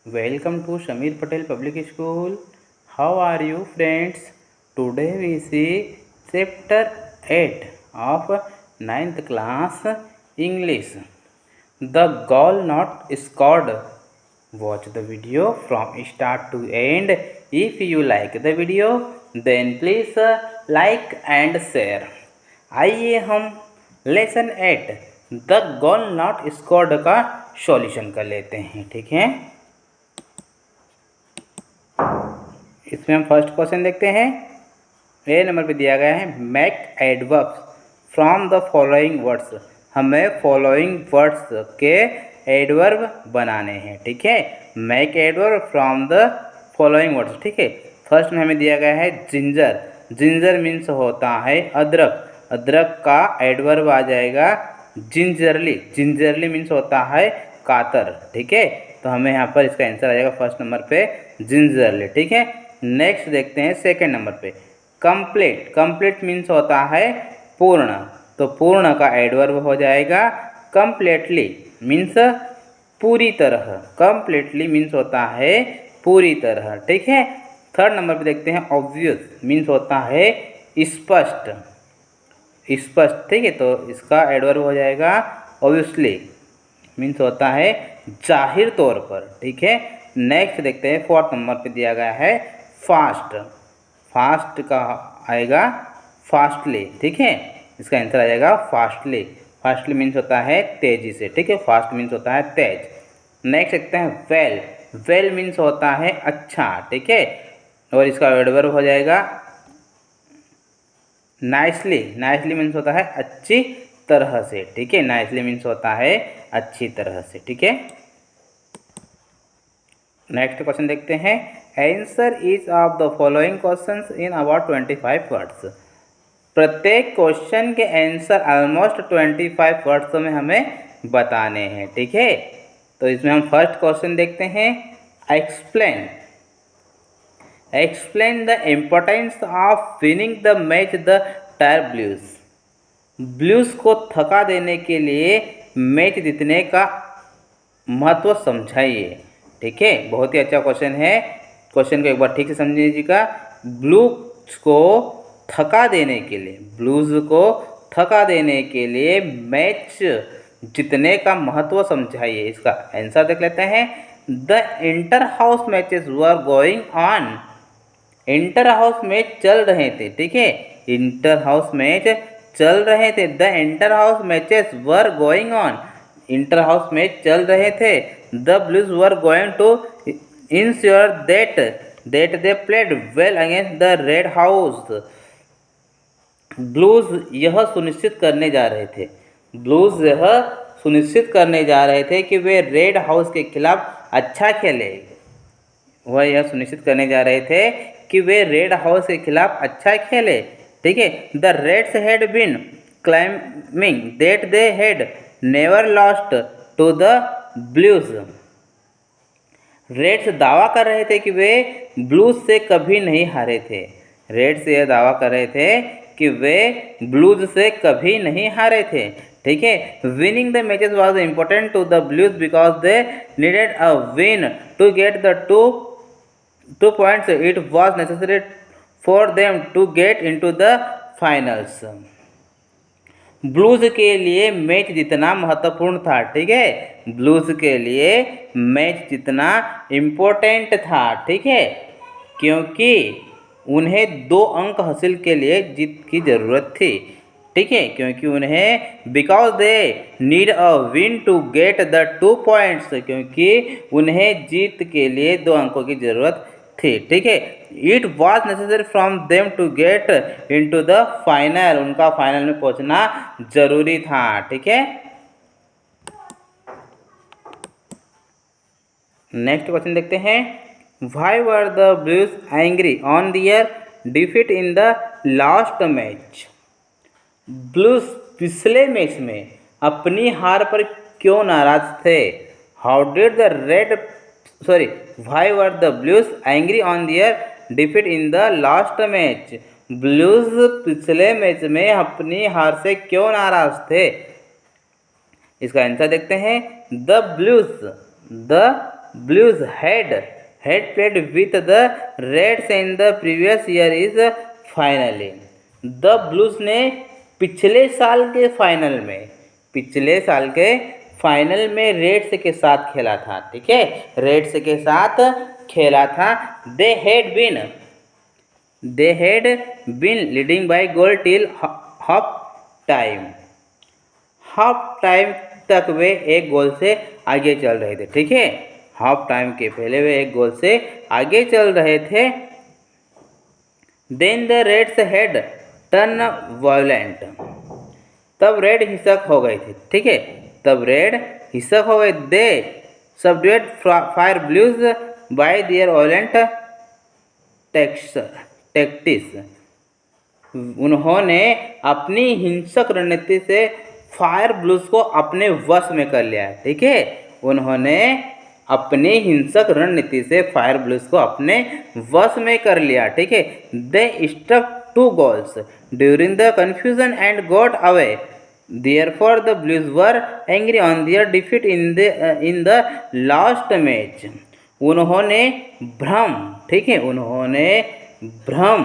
Welcome to Shamir Patel Public School. How are you, friends? Today we see chapter 8 of ninth class English. The goal not scored. Watch the video from start to end. If you like the video, then please like and share. आइए हम lesson 8 the goal not scored का solution कर लेते हैं। ठीक है, इसमें हम फर्स्ट क्वेश्चन देखते हैं। ए नंबर पे दिया गया है make adverbs from the following words. हमें फॉलोइंग वर्ड्स के एडवर्ब बनाने हैं। ठीक है, make adverb from the following words. ठीक है, फर्स्ट में हमें दिया गया है जिंजर। जिंजर मीन्स होता है अदरक। अदरक का एडवर्ब आ जाएगा जिंजरली। जिंजरली मीन्स होता है कातर। ठीक है, तो हमें यहाँ पर इसका आंसर आ जाएगा फर्स्ट नंबर पे जिंजरली। ठीक है, नेक्स्ट देखते हैं सेकंड नंबर पे कंप्लीट। कंप्लीट मीन्स होता है पूर्ण, तो पूर्ण का एडवर्ब हो जाएगा कंप्लीटली मीन्स पूरी तरह। कंप्लीटली मीन्स होता है पूरी तरह। ठीक है, थर्ड नंबर पे देखते हैं ऑब्वियस मीन्स होता है स्पष्ट। स्पष्ट। ठीक है, तो इसका एडवर्ब हो जाएगा ऑब्वियसली मीन्स होता है जाहिर तौर पर। ठीक है, नेक्स्ट देखते हैं फोर्थ नंबर पे दिया गया है फास्ट। फास्ट का आएगा फास्टली। ठीक है, इसका आंसर आ जाएगा फास्टली। फास्टली मीन्स होता है तेजी से। ठीक है, फास्ट मीन्स होता है तेज। नेक्स्ट देखते हैं वेल। वेल मीन्स होता है अच्छा। ठीक है, और इसका एडवर्ब हो जाएगा नाइसली। नाइसली मीन्स होता है अच्छी तरह से। ठीक है, नाइसली मीन्स होता है अच्छी तरह से। ठीक है, नेक्स्ट क्वेश्चन देखते हैं answer each of the following questions in about 25 words. प्रत्येक क्वेश्चन के आंसर ऑलमोस्ट 25 वर्ड्स में हमें बताने हैं। ठीक है, तो इसमें हम फर्स्ट क्वेश्चन देखते हैं explain. Explain the importance of winning the match the tyre blues. Blues को थका देने के लिए मैच जीतने का महत्व समझाइए। ठीक है, बहुत ही अच्छा क्वेश्चन है। क्वेश्चन को एक बार ठीक से समझिएगा। ब्लूज को थका देने के लिए, ब्लूज को थका देने के लिए मैच जीतने का महत्व समझाइए। इसका आंसर देख लेते हैं। The inter house matches were going on. Inter house match चल रहे थे। ठीक है, इंटर हाउस मैच चल रहे थे। The inter house matches were going on. Inter house match चल रहे थे। The Blues were going to ensure that they played well against the red house. Blues यह सुनिश्चित करने जा रहे थे। ब्लूज यह सुनिश्चित करने जा रहे थे कि वे रेड हाउस के खिलाफ अच्छा खेले। वह यह सुनिश्चित करने जा रहे थे कि वे रेड हाउस के खिलाफ अच्छा खेले। ठीक है, the Reds had been claiming that they had never lost to the Blues. Reds दावा कर रहे थे कि वे ब्लूज से कभी नहीं हारे थे। रेड्स यह दावा कर रहे थे कि वे ब्लूज से कभी नहीं हारे थे। ठीक है, winning the matches was important to the Blues because they needed a win to get the two points. It was necessary for them to get into the finals. Blues के लिए मैच जीतना महत्वपूर्ण था। ठीक है, ब्लूज के लिए match जीतना इम्पोर्टेंट था। ठीक है, क्योंकि उन्हें 2 अंक हासिल के लिए जीत की ज़रूरत थी। ठीक है, क्योंकि उन्हें because they need a win to get the 2 points. क्योंकि उन्हें जीत के लिए 2 अंकों की ज़रूरत थी। ठीक है, it was necessary from them to get into the final. उनका फाइनल में पहुंचना जरूरी था। ठीक है, नेक्स्ट क्वेश्चन देखते हैं why were the Blues angry on their defeat in the last match. Blues पिछले मैच में अपनी हार पर क्यों नाराज थे। How did the why were the Blues angry on their defeat in the last match. Blues पिछले मैच में अपनी हार से क्यों नाराज थे। इसका आंसर देखते हैं। The Blues had played with the Reds in the previous year is finally. The Blues ने पिछले साल के फाइनल में रेड्स के साथ खेला था, ठीक है, रेड्स के साथ खेला था। They had been leading by goal till half time तक वे एक गोल से आगे चल रहे थे, ठीक है, हाफ टाइम के पहले वे एक गोल से आगे चल रहे थे। Then the Reds had turn violent, तब रेड हिंसक हो गए थे, ठीक है, तब रेड हिंसक हो गए। They subdued fire blues by their violent tactics, उन्होंने अपनी हिंसक रणनीति से फायर ब्लूज को अपने वश में कर लिया, ठीक है, उन्होंने अपनी हिंसक रणनीति से फायर ब्लूज को अपने वश में कर लिया, ठीक है। They stuck 2 goals during the confusion and got away, therefore the Blues were angry on their defeat in the last match, उन्होंने भ्रम, ठीक है, उन्होंने भ्रम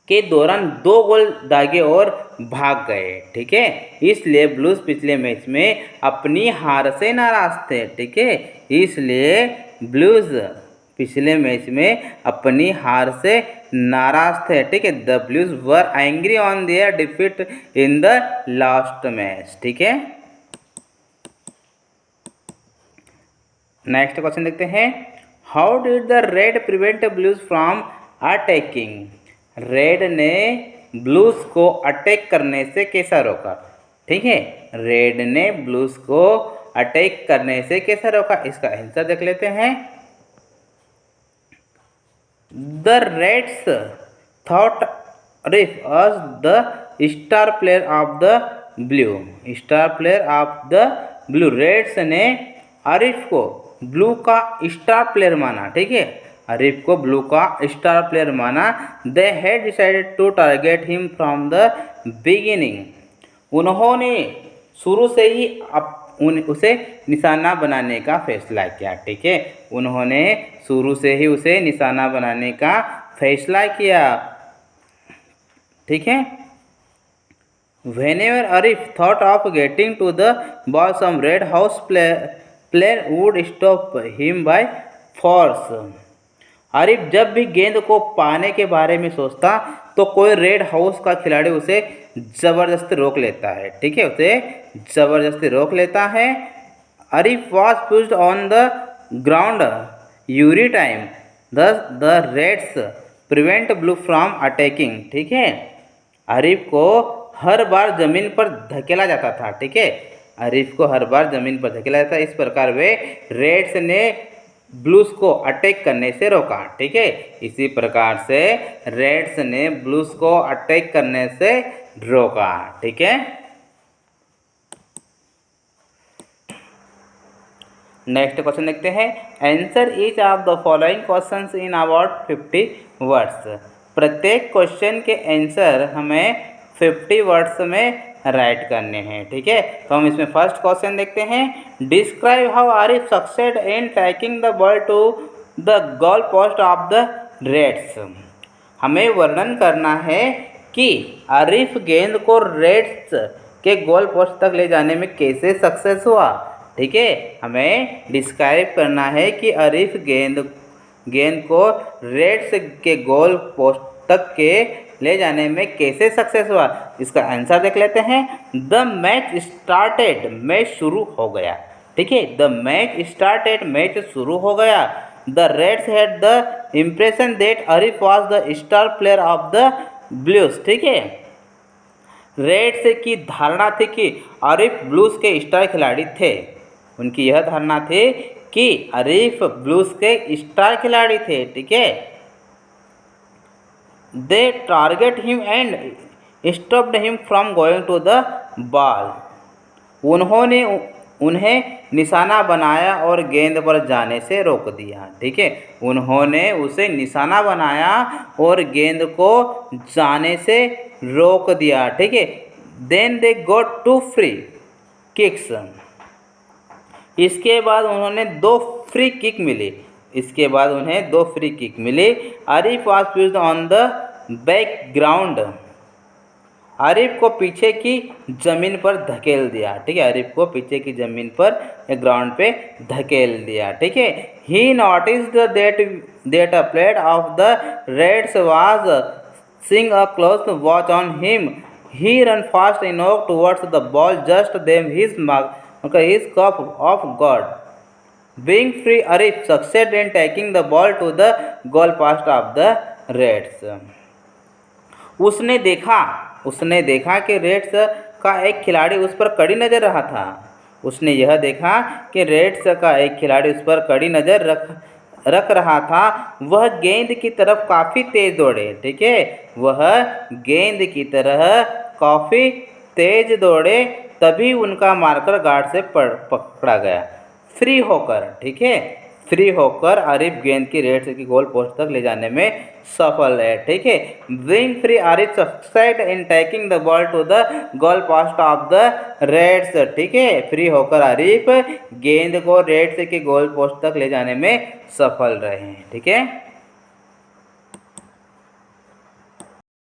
के दौरान 2 गोल दागे और भाग गए, ठीक है, इसलिए ब्लूज पिछले मैच में अपनी हार से नाराज थे, ठीक है, इसलिए ब्लूज पिछले मैच में अपनी हार से नाराज थे, ठीक है। The Blues were angry on their defeat in the last match, ठीक है। नेक्स्ट क्वेश्चन देखते हैं। How did the red prevent blues from attacking, red ने ब्लूज को अटैक करने से कैसा रोका, ठीक है, रेड ने ब्लूज को अटैक करने से कैसा रोका, इसका आंसर देख लेते हैं। The Reds thought Arif as the star player of the Blue, star player of the Blue, Reds ने अरिफ को ब्लू का स्टार प्लेयर माना, ठीक है, अरिफ को ब्लू का स्टार प्लेयर माना। They had decided to target him from the beginning, उन्होंने शुरू से ही उसे निशाना बनाने का फैसला किया, ठीक है, उन्होंने शुरू से ही उसे निशाना बनाने का फैसला किया, ठीक है। Whenever Arif thought of getting to the ball, some Red House player would stop him by force. Arif जब भी गेंद को पाने के बारे में सोचता तो कोई रेड हाउस का खिलाड़ी उसे ज़बरदस्ती रोक लेता है, ठीक है, उसे ज़बरदस्ती रोक लेता है। Arif was pushed on the ground every time the Reds prevent blue from attacking, ठीक है, आरिफ को हर बार ज़मीन पर धकेला जाता था, ठीक है, आरिफ को हर बार ज़मीन पर धकेला जाता, इस प्रकार वे रेड्स ने ब्लूज को अटैक करने से रोका, ठीक है, इसी प्रकार से रेड्स ने ब्लूज को अटैक करने से रोका, ठीक है। नेक्स्ट क्वेश्चन देखते हैं। Answer each of the following questions in about 50 words, प्रत्येक क्वेश्चन के आंसर हमें 50 वर्ड्स में राइट करने हैं, ठीक है। तो हम इसमें फर्स्ट क्वेश्चन देखते हैं। Describe how Arif succeed in taking the ball to the goal post of the Reds, हमें वर्णन करना है कि आरिफ गेंद को रेड्स के गोल पोस्ट तक ले जाने में कैसे सक्सेस हुआ, ठीक है, हमें डिस्क्राइब करना है कि आरिफ गेंद को रेड्स के गोल पोस्ट तक के ले जाने में कैसे सक्सेस हुआ। इसका आंसर देख लेते हैं। द मैच स्टार्टेड, मैच शुरू हो गया, ठीक है, द मैच स्टार्टेड, मैच शुरू हो गया। The Reds had the impression that Arif was the star player of the blues, ठीक है, रेड्स की धारणा थी कि आरिफ ब्लूज के स्टार खिलाड़ी थे, उनकी यह धारणा थी कि आरिफ ब्लूज के स्टार खिलाड़ी थे, ठीक है। They target him and stopped him from going to the ball, उन्होंने उन्हें निशाना बनाया और गेंद पर जाने से रोक दिया, ठीक है, उन्होंने उसे निशाना बनाया और गेंद को जाने से रोक दिया, ठीक है। Then they got 2 free kicks, इसके बाद उन्होंने 2 फ्री किक मिली। इसके बाद उन्हें 2 फ्री किक मिली। Arif was pushed on the background. Arif को पीछे की ज़मीन पर धकेल दिया। ठीक है, आरिफ को पीछे की ज़मीन पर ग्राउंड पे धकेल दिया। ठीक है। ही noticed that a plate of the Reds was seeing a close watch on him. He ran fast enough towards the ball, just then his cup of God. Being free, Arif succeeded in taking the ball to the goalpost of the Reds. उसने देखा कि Reds का एक खिलाड़ी उस पर कड़ी नज़र रहा था। उसने यह देखा कि रेड्स का एक खिलाड़ी उस पर कड़ी नज़र रख रहा था। वह गेंद की तरफ काफ़ी तेज़ दौड़े। ठीक है, वह गेंद की तरह काफ़ी तेज़ दौड़े, तभी उनका मार्कर गार्ड से पकड़ा गया। फ्री होकर, ठीक है, फ्री होकर आरिफ गेंद की रेड्स की गोल पोस्ट तक ले जाने में सफल है। ठीक है, being free Arif succeed in taking the ball to the goal post of the Reds. ठीक है, फ्री होकर आरिफ गेंद को रेड्स के गोल पोस्ट तक ले जाने में सफल रहे हैं। ठीक है।